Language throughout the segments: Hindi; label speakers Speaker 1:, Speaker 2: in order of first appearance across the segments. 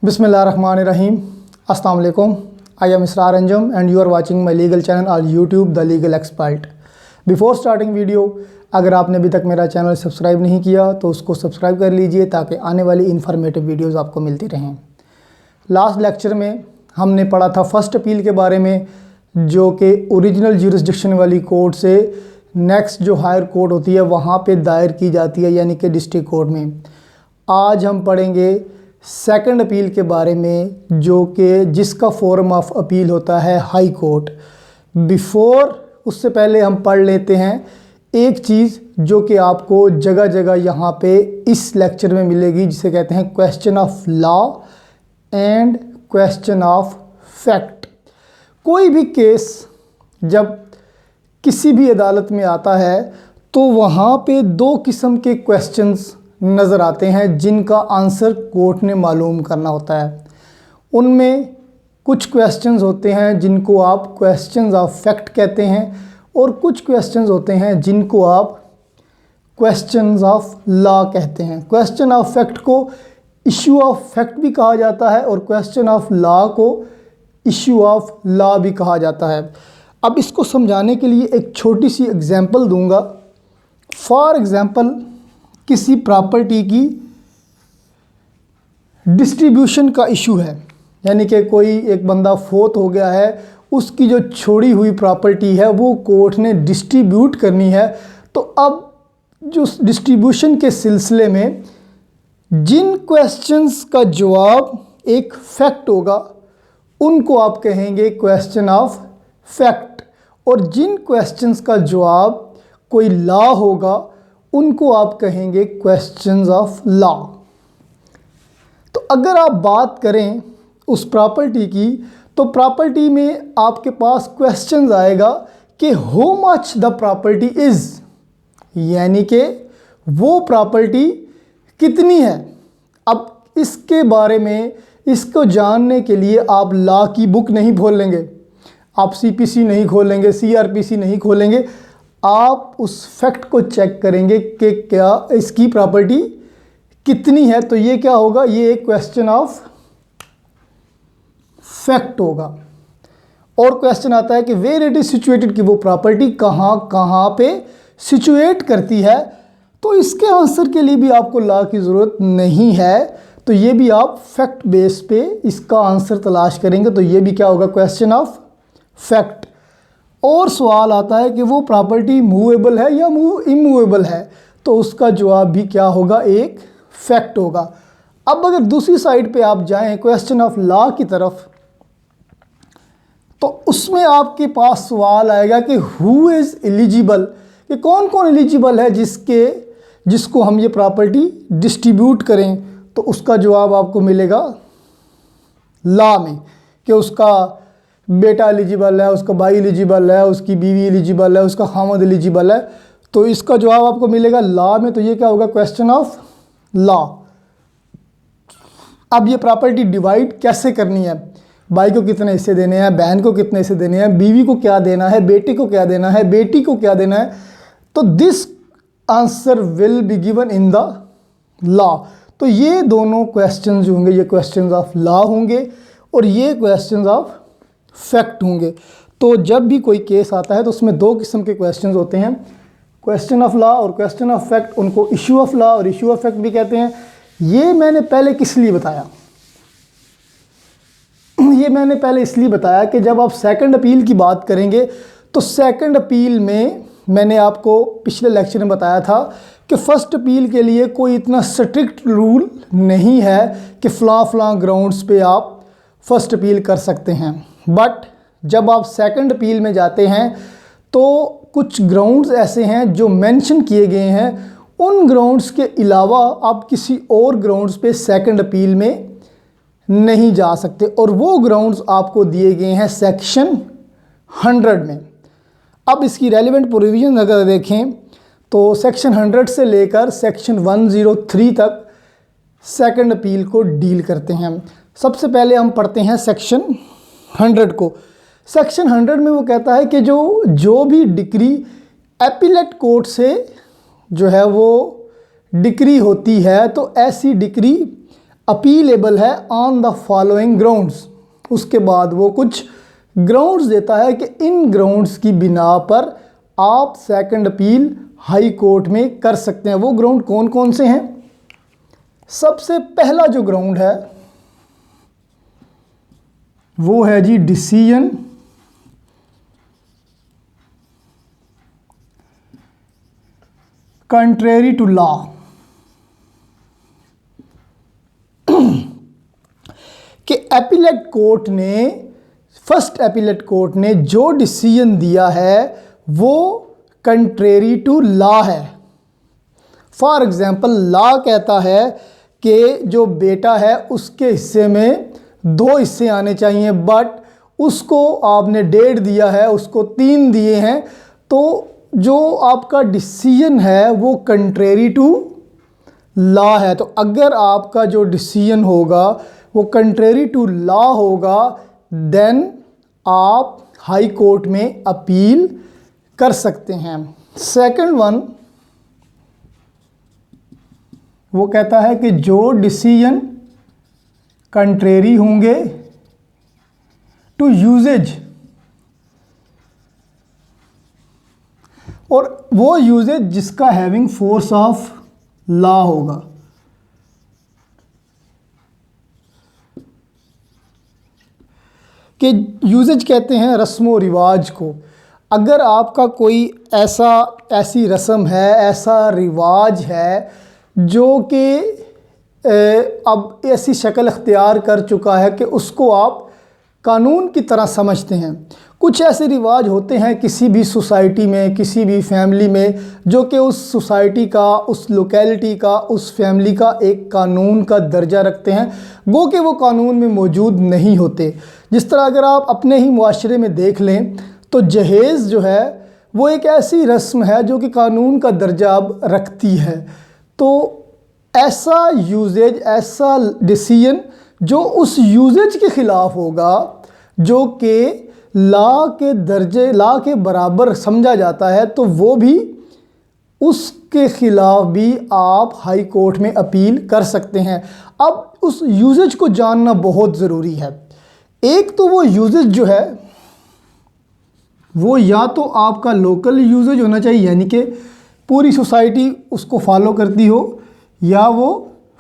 Speaker 1: Bismillahirrahmanirrahim. Assalamu alaikum. I am Israr Anjum and you are watching my legal channel on YouTube, The Legal Expert. Before starting video, अगर आपने अभी तक मेरा चैनल सब्सक्राइब नहीं किया तो उसको सब्सक्राइब कर लीजिए ताकि आने वाली इन्फॉर्मेटिव वीडियोस आपको मिलती रहें। लास्ट लेक्चर में हमने पढ़ा था फर्स्ट अपील के बारे में, जो कि ओरिजिनल ज्यूरिसडिक्शन वाली कोर्ट से नेक्स्ट जो हायर कोर्ट होती है वहाँ पे दायर की जाती है, यानी कि डिस्ट्रिक्ट कोर्ट में। आज हम पढ़ेंगे सेकंड अपील के बारे में, जो कि जिसका फॉर्म ऑफ अपील होता है हाई कोर्ट। उससे पहले हम पढ़ लेते हैं एक चीज़ जो कि आपको जगह जगह यहाँ पे इस लेक्चर में मिलेगी, जिसे कहते हैं question of law and question of fact. कोई भी केस जब किसी भी अदालत में आता है तो वहाँ पे दो किस्म के क्वेश्चंस नज़र आते हैं जिनका आंसर कोर्ट ने मालूम करना होता है। उनमें कुछ क्वेश्चंस होते हैं जिनको आप क्वेश्चंस ऑफ फैक्ट कहते हैं और कुछ क्वेश्चंस होते हैं जिनको आप क्वेश्चंस ऑफ लॉ कहते हैं। क्वेश्चन ऑफ फैक्ट को इशू ऑफ फैक्ट भी कहा जाता है और क्वेश्चन ऑफ लॉ को इशू ऑफ लॉ भी कहा जाता है। अब इसको समझाने के लिए एक छोटी सी एग्जांपल दूंगा। फॉर एग्जांपल, किसी प्रॉपर्टी की डिस्ट्रीब्यूशन का इशू है, यानी कि कोई एक बंदा फोत हो गया है, उसकी जो छोड़ी हुई प्रॉपर्टी है वो कोर्ट ने डिस्ट्रीब्यूट करनी है। तो अब जो डिस्ट्रीब्यूशन के सिलसिले में जिन क्वेश्चंस का जवाब एक फैक्ट होगा उनको आप कहेंगे क्वेश्चन ऑफ फैक्ट, और जिन क्वेश्चंस का जवाब कोई लॉ होगा उनको आप कहेंगे क्वेश्चंस ऑफ लॉ। तो अगर आप बात करें उस प्रॉपर्टी की, तो प्रॉपर्टी में आपके पास क्वेश्चंस आएगा कि how much the property is, यानी कि वो प्रॉपर्टी कितनी है। अब इसके बारे में, इसको जानने के लिए आप लॉ की बुक नहीं खोलेंगे, आप सीपीसी नहीं खोलेंगे, सीआरपीसी नहीं खोलेंगे, आप उस फैक्ट को चेक करेंगे कि क्या इसकी प्रॉपर्टी कितनी है। तो ये क्या होगा, ये एक क्वेश्चन ऑफ फैक्ट होगा। और क्वेश्चन आता है कि वेयर इट इज़ सिचुएटेड, कि वो प्रॉपर्टी कहाँ पे सिचुएट करती है। तो इसके आंसर के लिए भी आपको लॉ की ज़रूरत नहीं है, तो ये भी आप फैक्ट बेस पे इसका आंसर तलाश करेंगे। तो ये भी क्या होगा, क्वेश्चन ऑफ फैक्ट। और सवाल आता है कि वो प्रॉपर्टी मूवेबल है या इमूवेबल है, तो उसका जवाब भी क्या होगा, एक फैक्ट होगा। अब अगर दूसरी साइड पे आप जाएं क्वेश्चन ऑफ लॉ की तरफ, तो उसमें आपके पास सवाल आएगा कि हु इज़ एलिजिबल, कि कौन कौन एलिजिबल है जिसको हम ये प्रॉपर्टी डिस्ट्रीब्यूट करें। तो उसका जवाब आपको मिलेगा लॉ में, कि उसका बेटा एलिजिबल है, उसका भाई एलिजिबल है, उसकी बीवी एलिजिबल है, उसका खामद एलिजिबल है। तो इसका जवाब आपको मिलेगा लॉ में। तो ये क्या होगा, क्वेश्चन ऑफ लॉ। अब ये प्रॉपर्टी डिवाइड कैसे करनी है, भाई को कितने हिस्से देने हैं, बहन को कितने हिस्से देने हैं, बीवी को क्या देना है, बेटे को क्या देना है, बेटी को क्या देना है। तो this answer will be given in the law. तो ये दोनों क्वेश्चन जो होंगे, ये क्वेश्चन ऑफ लॉ होंगे और ये क्वेश्चन ऑफ फैक्ट होंगे। तो जब भी कोई केस आता है तो उसमें दो किस्म के क्वेश्चंस होते हैं, क्वेश्चन ऑफ लॉ और क्वेश्चन ऑफ फैक्ट। उनको इशू ऑफ लॉ और इशू ऑफ फैक्ट भी कहते हैं। ये मैंने पहले किस लिए बताया, ये मैंने पहले इसलिए बताया कि जब आप सेकंड अपील की बात करेंगे तो सेकंड अपील में मैंने आपको पिछले लेक्चर में बताया था कि फ़र्स्ट अपील के लिए कोई इतना स्ट्रिक्ट रूल नहीं है कि फ़लाँ ग्राउंड्स पे आप फ़र्स्ट अपील कर सकते हैं। बट जब आप सेकंड अपील में जाते हैं तो कुछ ग्राउंड्स ऐसे हैं जो मेंशन किए गए हैं, उन ग्राउंड्स के अलावा आप किसी और ग्राउंड्स पे सेकंड अपील में नहीं जा सकते, और वो ग्राउंड्स आपको दिए गए हैं सेक्शन 100 में। अब इसकी रेलिवेंट प्रोविजन अगर देखें तो सेक्शन 100 से लेकर सेक्शन 103 तक सेकंड अपील को डील करते हैं। सबसे पहले हम पढ़ते हैं सेक्शन 100 को। सेक्शन 100 में वो कहता है कि जो भी डिक्री एपीलेट कोर्ट से जो है वो डिक्री होती है, तो ऐसी डिक्री अपीलेबल है ऑन द फॉलोइंग ग्राउंड्स। उसके बाद वो कुछ ग्राउंड्स देता है कि इन ग्राउंड्स की बिना पर आप सेकंड अपील हाई कोर्ट में कर सकते हैं। वो ग्राउंड कौन कौन से हैं? सबसे पहला जो ग्राउंड है वो है जी डिसीजन कंट्रेरी टू लॉ। कि एपीलेट कोर्ट ने, फर्स्ट एपीलेट कोर्ट ने जो डिसीजन दिया है वो कंट्रेरी टू लॉ है। फॉर एग्जांपल लॉ कहता है कि जो बेटा है उसके हिस्से में 2 हिस्से आने चाहिए, बट उसको आपने 1.5 दिया है, उसको 3 दिए हैं, तो जो आपका डिसीजन है वो कंट्रेरी टू लॉ है। तो अगर आपका जो डिसीजन होगा वो कंट्रेरी टू लॉ होगा, देन आप हाई कोर्ट में अपील कर सकते हैं। सेकंड वन वो कहता है कि जो डिसीजन कंट्रेरी होंगे टू यूजेज, और वो यूजेज जिसका हैविंग फोर्स ऑफ लॉ होगा। कि यूजेज कहते हैं रस्म व रिवाज को। अगर आपका कोई ऐसी रस्म है, ऐसा रिवाज है जो कि अब ऐसी शक्ल अख्तियार कर चुका है कि उसको आप कानून की तरह समझते हैं। कुछ ऐसे रिवाज होते हैं किसी भी सोसाइटी में, किसी भी फैमिली में, जो कि उस सोसाइटी का, उस लोकेलिटी का, उस फैमिली का एक कानून का दर्जा रखते हैं, गो कि वो कानून में मौजूद नहीं होते। जिस तरह अगर आप अपने ही मुआशरे में देख लें तो जहेज़ जो है वो एक ऐसी रस्म है जो कि कानून का दर्जा अब रखती है। तो ऐसा यूजेज, ऐसा डिसीजन जो उस यूजेज के ख़िलाफ़ होगा, जो कि लॉ के दर्जे, लॉ के बराबर समझा जाता है, तो वो भी, उसके ख़िलाफ़ भी आप हाई कोर्ट में अपील कर सकते हैं। अब उस यूजेज को जानना बहुत ज़रूरी है। एक तो वो यूजेज जो है वो या तो आपका लोकल यूजेज होना चाहिए, यानी कि पूरी सोसाइटी उसको फॉलो करती हो, या वो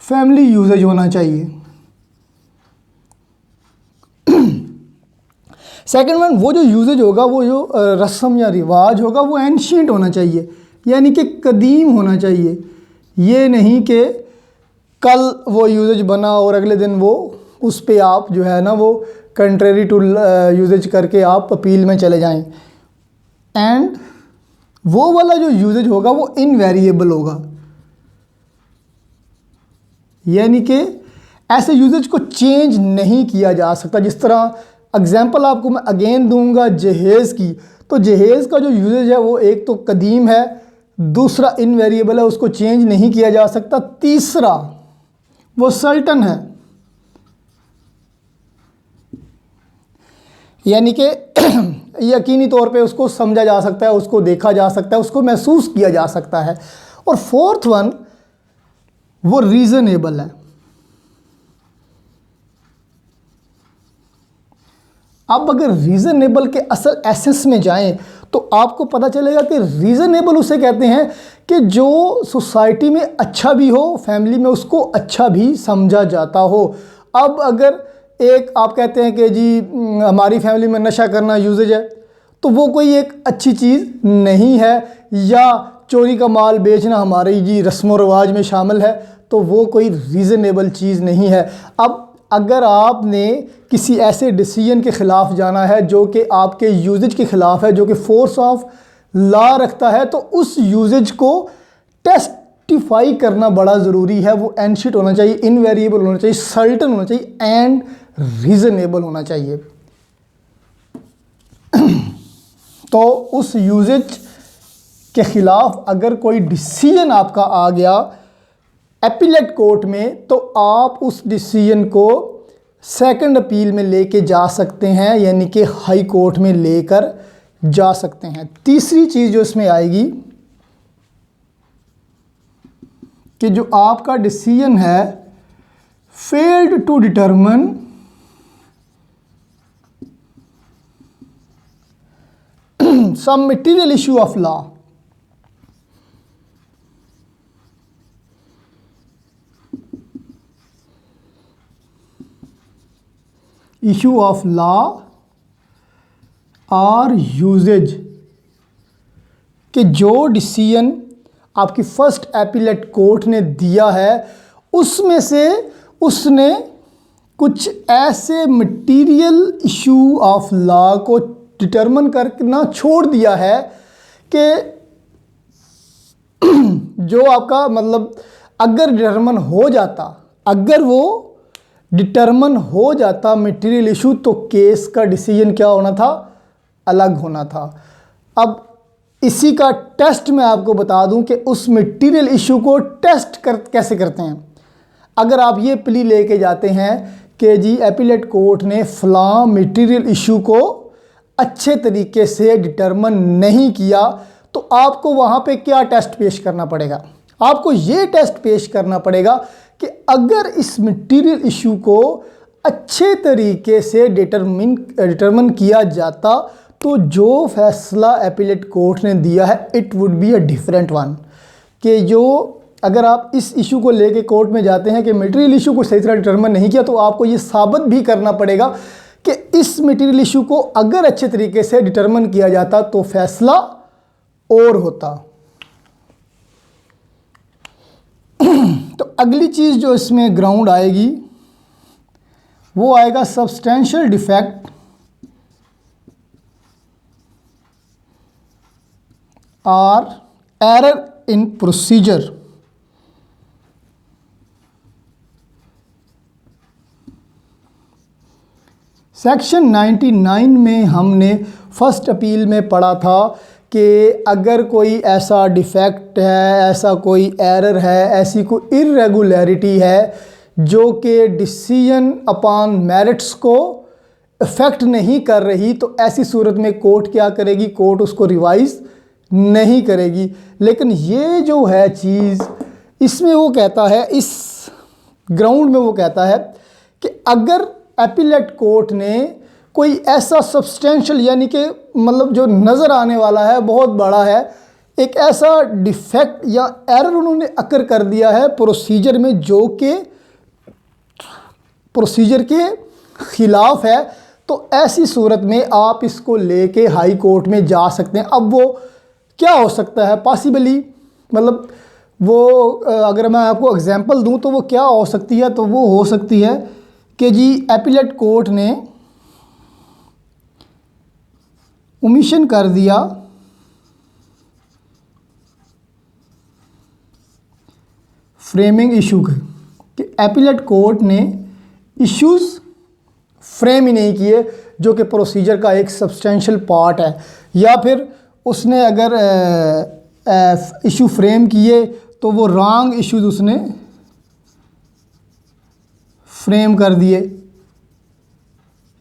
Speaker 1: फैमिली यूजेज होना चाहिए। सेकंड वन, वो जो यूजेज होगा, वो जो रस्म या रिवाज होगा वो एंशिएंट होना चाहिए, यानी कि कदीम होना चाहिए। ये नहीं कि कल वो यूजेज बना और अगले दिन वो उस पे आप जो है ना वो कंट्रेरी टू यूजेज करके आप अपील में चले जाएं। एंड वो वाला जो यूजेज होगा वो इनवेरिएबल होगा, यानी कि ऐसे यूजेज को चेंज नहीं किया जा सकता। जिस तरह एग्जांपल आपको मैं अगेन दूंगा जहेज़ की, तो जहेज़ का जो यूजेज है वो एक तो कदीम है, दूसरा इनवेरिएबल है, उसको चेंज नहीं किया जा सकता, तीसरा वो सर्टन है, यानी कि यकीनी तौर पे उसको समझा जा सकता है, उसको देखा जा सकता है, उसको महसूस किया जा सकता है। और फोर्थ वन वो रीज़नेबल है। अब अगर रीज़नेबल के असल एसेंस में जाएं तो आपको पता चलेगा कि रीज़नेबल उसे कहते हैं कि जो सोसाइटी में अच्छा भी हो, फैमिली में उसको अच्छा भी समझा जाता हो। अब अगर एक आप कहते हैं कि जी हमारी फैमिली में नशा करना यूजेज है, तो वो कोई एक अच्छी चीज़ नहीं है, या चोरी का माल बेचना हमारी जी रस्म व रिवाज में शामिल है, तो वो कोई रीज़नेबल चीज़ नहीं है। अब अगर आपने किसी ऐसे डिसीजन के ख़िलाफ़ जाना है जो कि आपके यूजेज के ख़िलाफ़ है, जो कि फोर्स ऑफ लॉ रखता है, तो उस यूजेज को टेस्टिफाई करना बड़ा ज़रूरी है। वो एंशिएंट होना चाहिए, इनवेरिएबल होना चाहिए, सर्टन होना चाहिए एंड रीज़नेबल होना चाहिए। तो उस यूजेज के ख़िलाफ़ अगर कोई डिसीजन आपका आ गया एपीलेट कोर्ट में, तो आप उस डिसीजन को सेकंड अपील में लेके जा सकते हैं, यानी कि हाई कोर्ट में लेकर जा सकते हैं। तीसरी चीज़ जो इसमें आएगी कि जो आपका डिसीजन है failed to determine some material issue of law. Issue of law और यूजेज कि जो डिसीजन आपकी फर्स्ट एपीलेट कोर्ट ने दिया है उसमें से उसने कुछ ऐसे मटेरियल इशू ऑफ लॉ को डिटरमिन करना छोड़ दिया है कि जो आपका मतलब अगर वो डिटरमिन हो जाता मटेरियल इशू तो केस का डिसीजन क्या होना था, अलग होना था। अब इसी का टेस्ट मैं आपको बता दूं कि उस मटेरियल इशू को टेस्ट कैसे करते हैं। अगर आप ये प्ली लेके जाते हैं कि जी एपीलेट कोर्ट ने फलां मटेरियल इशू को अच्छे तरीके से डिटरमिन नहीं किया, तो आपको वहाँ पे क्या टेस्ट पेश करना पड़ेगा? आपको ये टेस्ट पेश करना पड़ेगा कि अगर इस मटेरियल इशू को अच्छे तरीके से डिटरमिन किया जाता तो जो फैसला एपीलेट कोर्ट ने दिया है it would be a different one. कि जो अगर आप इस इशू को लेके कोर्ट में जाते हैं कि मटेरियल इशू को सही तरह डिटरमिन नहीं किया, तो आपको ये साबित भी करना पड़ेगा कि इस मटेरियल इशू को अगर अच्छे तरीके से डिटरमिन किया जाता तो फैसला और होता। तो अगली चीज़ जो इसमें ग्राउंड आएगी वो आएगा सब्सटेंशियल डिफेक्ट और एरर इन प्रोसीजर। सेक्शन 99 में हमने फर्स्ट अपील में पढ़ा था कि अगर कोई ऐसा डिफेक्ट है, ऐसा कोई एरर है, ऐसी कोई इरेगुलरिटी है जो कि डिसीजन अपॉन मेरिट्स को इफ़ेक्ट नहीं कर रही, तो ऐसी सूरत में कोर्ट क्या करेगी? कोर्ट उसको रिवाइज़ नहीं करेगी। लेकिन ये जो है चीज़ इसमें वो कहता है, इस ग्राउंड में वो कहता है कि अगर एपीलेट कोर्ट ने कोई ऐसा सब्सटेंशियल यानी कि मतलब जो नज़र आने वाला है बहुत बड़ा है, एक ऐसा डिफेक्ट या एरर उन्होंने अकर कर दिया है प्रोसीजर में जो कि प्रोसीजर के ख़िलाफ़ है, तो ऐसी सूरत में आप इसको लेके हाई कोर्ट में जा सकते हैं। अब वो क्या हो सकता है पॉसिबली, मतलब वो अगर मैं आपको एग्जांपल दूं तो वो क्या हो सकती है? तो वो हो सकती है कि जी एपीलेट कोर्ट ने ओमिशन कर दिया फ्रेमिंग इशू कि एपीलेट कोर्ट ने इश्यूज़ फ्रेम ही नहीं किए जो कि प्रोसीजर का एक सब्सटेंशियल पार्ट है, या फिर उसने अगर इशू फ्रेम किए तो वो रॉन्ग इश्यूज उसने फ्रेम कर दिए,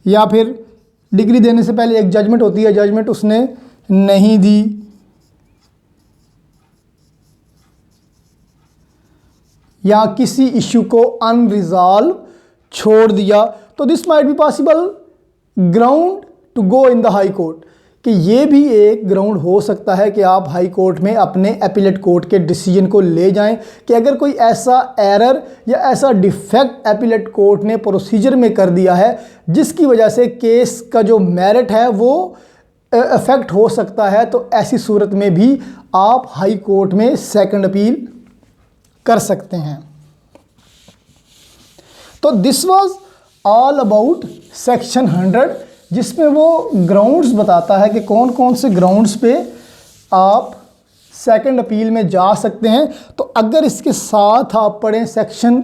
Speaker 1: या फिर डिग्री देने से पहले एक जजमेंट होती है, जजमेंट उसने नहीं दी, या किसी इशू को अनरिजॉल्व छोड़ दिया, तो this might be possible ground to go in the high court. कि ये भी एक ग्राउंड हो सकता है कि आप हाई कोर्ट में अपने एपीलेट कोर्ट के डिसीजन को ले जाएं कि अगर कोई ऐसा एरर या ऐसा डिफेक्ट एपीलेट कोर्ट ने प्रोसीजर में कर दिया है जिसकी वजह से केस का जो मेरिट है वो अफेक्ट हो सकता है, तो ऐसी सूरत में भी आप हाई कोर्ट में सेकंड अपील कर सकते हैं। तो this was all about section 100, जिसमें वो ग्राउंड्स बताता है कि कौन कौन से ग्राउंड्स पे आप सेकंड अपील में जा सकते हैं। तो अगर इसके साथ आप पढ़ें सेक्शन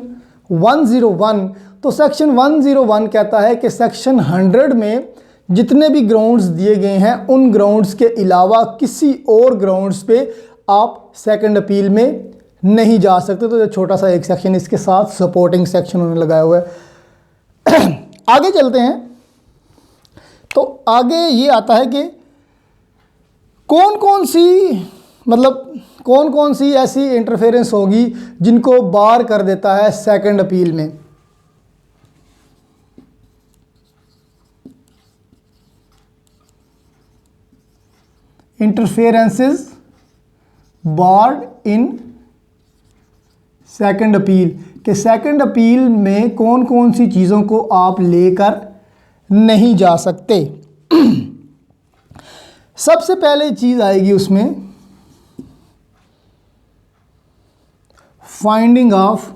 Speaker 1: 101, तो सेक्शन 101 कहता है कि सेक्शन 100 में जितने भी ग्राउंड्स दिए गए हैं उन ग्राउंड्स के अलावा किसी और ग्राउंड्स पे आप सेकंड अपील में नहीं जा सकते। तो छोटा सा एक सेक्शन इसके साथ सपोर्टिंग सेक्शन उन्होंने लगाया हुआ है। आगे चलते हैं, तो आगे ये आता है कि कौन कौन सी ऐसी इंटरफेरेंस होगी जिनको बार कर देता है सेकंड अपील में। Interferences barred in second appeal, कि सेकंड अपील में कौन कौन सी चीज़ों को आप लेकर नहीं जा सकते। सबसे पहले चीज़ आएगी उसमें फाइंडिंग ऑफ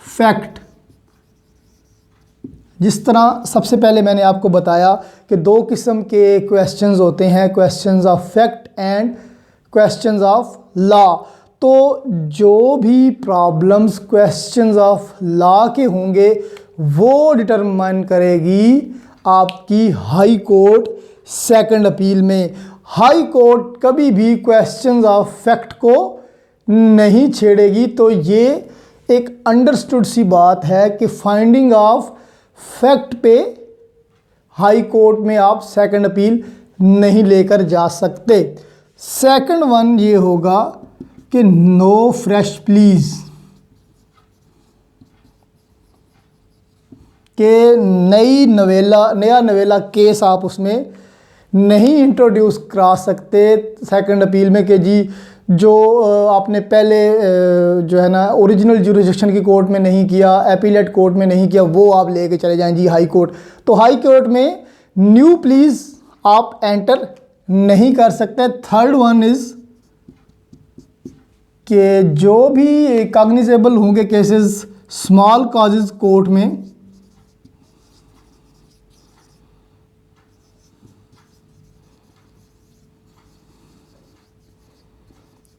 Speaker 1: फैक्ट। जिस तरह सबसे पहले मैंने आपको बताया कि दो किस्म के क्वेश्चंस होते हैं, questions of fact and questions of law. तो जो भी प्रॉब्लम्स क्वेश्चंस ऑफ लॉ के होंगे वो डिटरमाइन करेगी आपकी हाई कोर्ट सेकंड अपील में। हाई कोर्ट कभी भी क्वेश्चंस ऑफ फैक्ट को नहीं छेड़ेगी। तो ये एक अंडरस्टूड सी बात है कि फाइंडिंग ऑफ फैक्ट पे हाई कोर्ट में आप सेकंड अपील नहीं लेकर जा सकते। सेकंड वन ये होगा कि नो फ्रेश प्लीज, कि नया नवेला केस आप उसमें नहीं इंट्रोड्यूस करा सकते सेकंड अपील में, कि जी जो आपने पहले जो है ना ओरिजिनल जुरिडिक्शन की कोर्ट में नहीं किया, एपीलेट कोर्ट में नहीं किया, वो आप लेके चले जाएं जी हाई कोर्ट। तो हाई कोर्ट में न्यू प्लीज आप एंटर नहीं कर सकते। थर्ड वन इज कि जो भी कॉग्निजेबल होंगे केसेस स्मॉल कॉजेज कोर्ट में,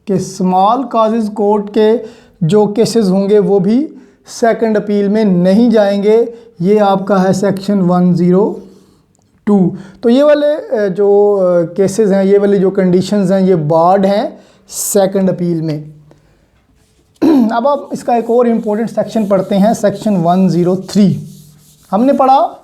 Speaker 1: कि स्मॉल कॉजेज कोर्ट के जो केसेस होंगे वो भी सेकंड अपील में नहीं जाएंगे। ये आपका है सेक्शन 102। तो ये वाले जो केसेस हैं, ये वाली जो कंडीशंस हैं, ये बार्ड हैं सेकंड अपील में। अब आप इसका एक और इम्पोर्टेंट सेक्शन पढ़ते हैं, सेक्शन 103। हमने पढ़ा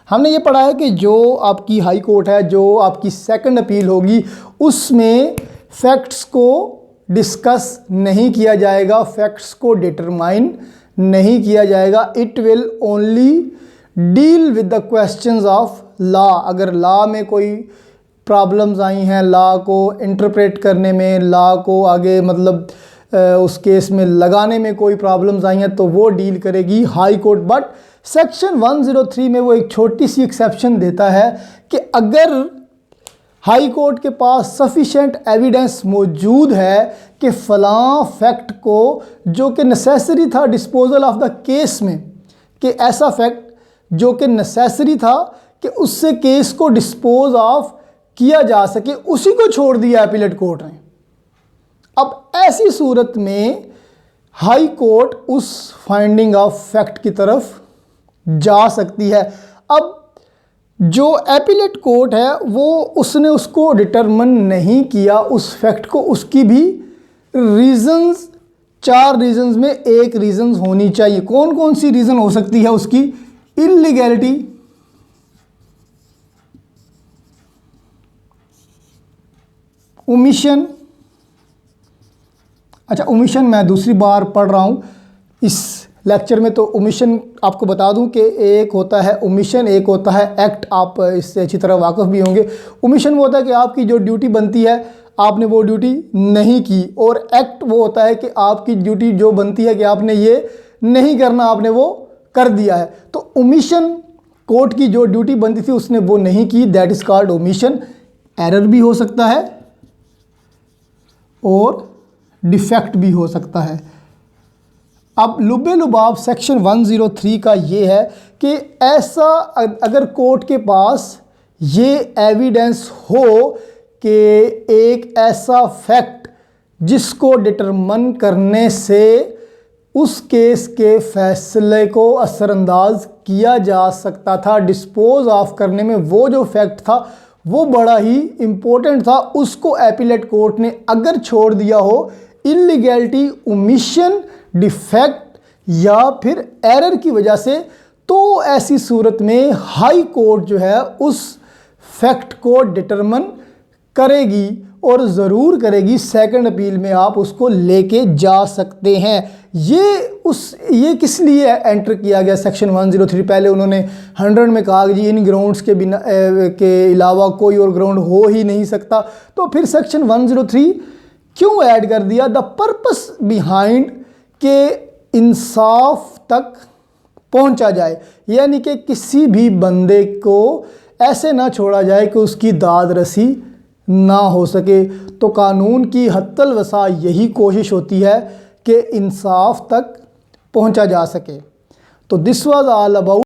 Speaker 1: हमने ये पढ़ा है कि जो आपकी हाई कोर्ट है, जो आपकी सेकंड अपील होगी, उसमें फैक्ट्स को डिस्कस नहीं किया जाएगा, फैक्ट्स को डिटरमाइन नहीं किया जाएगा। It will only deal with the questions of law. अगर लॉ में कोई प्रॉब्लम्स आई हैं, लॉ को इंटरप्रेट करने में, लॉ को आगे मतलब उस केस में लगाने में कोई प्रॉब्लम्स आई हैं, तो वो डील करेगी हाई कोर्ट। बट सेक्शन 103 में वो एक छोटी सी एक्सेप्शन देता है कि अगर हाई कोर्ट के पास सफिशेंट एविडेंस मौजूद है कि फ़लाँ फैक्ट को जो कि नेसेसरी था डिस्पोजल ऑफ द केस में, कि ऐसा फैक्ट जो कि नेसेसरी था कि उससे केस को डिस्पोज ऑफ किया जा सके, उसी को छोड़ दिया अपीलेट कोर्ट ने। अब ऐसी सूरत में हाई कोर्ट उस फाइंडिंग ऑफ फैक्ट की तरफ जा सकती है। अब जो एपीलेट कोर्ट है वो उसने उसको डिटरमिन नहीं किया उस फैक्ट को, उसकी भी रीजंस, 4 रीजंस में एक रीजंस होनी चाहिए। कौन कौन सी रीजन हो सकती है उसकी? Illegality, omission. अच्छा, ओमिशन मैं दूसरी बार पढ़ रहा हूँ इस लेक्चर में, तो ओमिशन आपको बता दूं कि एक होता है ओमिशन, एक होता है एक्ट। आप इससे अच्छी तरह वाकिफ़ भी होंगे। ओमिशन वो होता है कि आपकी जो ड्यूटी बनती है आपने वो ड्यूटी नहीं की, और एक्ट वो होता है कि आपकी ड्यूटी जो बनती है कि आपने ये नहीं करना, आपने वो कर दिया है। तो ओमिशन, कोर्ट की जो ड्यूटी बनती थी उसने वो नहीं की, that is called omission. Error भी हो सकता है और डिफेक्ट भी हो सकता है। अब लुबे लुबाब सेक्शन 103 का ये है कि ऐसा अगर कोर्ट के पास ये एविडेंस हो कि एक ऐसा फैक्ट जिसको डिटरमिन करने से उस केस के फैसले को असरअंदाज किया जा सकता था, डिस्पोज ऑफ करने में वो जो फैक्ट था वो बड़ा ही इम्पोर्टेंट था, उसको एपीलेट कोर्ट ने अगर छोड़ दिया हो इलीगैलिटी, ओमिशन, डिफेक्ट या फिर एरर की वजह से, तो ऐसी सूरत में हाई कोर्ट जो है उस फैक्ट को डिटरमिन करेगी और ज़रूर करेगी, सेकंड अपील में आप उसको लेके जा सकते हैं। ये किस लिए एंटर किया गया सेक्शन 103? पहले उन्होंने 100 में कहा कि जी इन ग्राउंड्स के बिना के अलावा कोई और ग्राउंड हो ही नहीं सकता, तो फिर सेक्शन 103 क्यों ऐड कर दिया? द पर्पस बिहाइंड के इंसाफ तक पहुंचा जाए, यानी कि किसी भी बंदे को ऐसे ना छोड़ा जाए कि उसकी दाद रसी ना हो सके। तो कानून की हत्तल वसा यही कोशिश होती है कि इंसाफ तक पहुंचा जा सके। तो दिस वाज ऑल अबाउट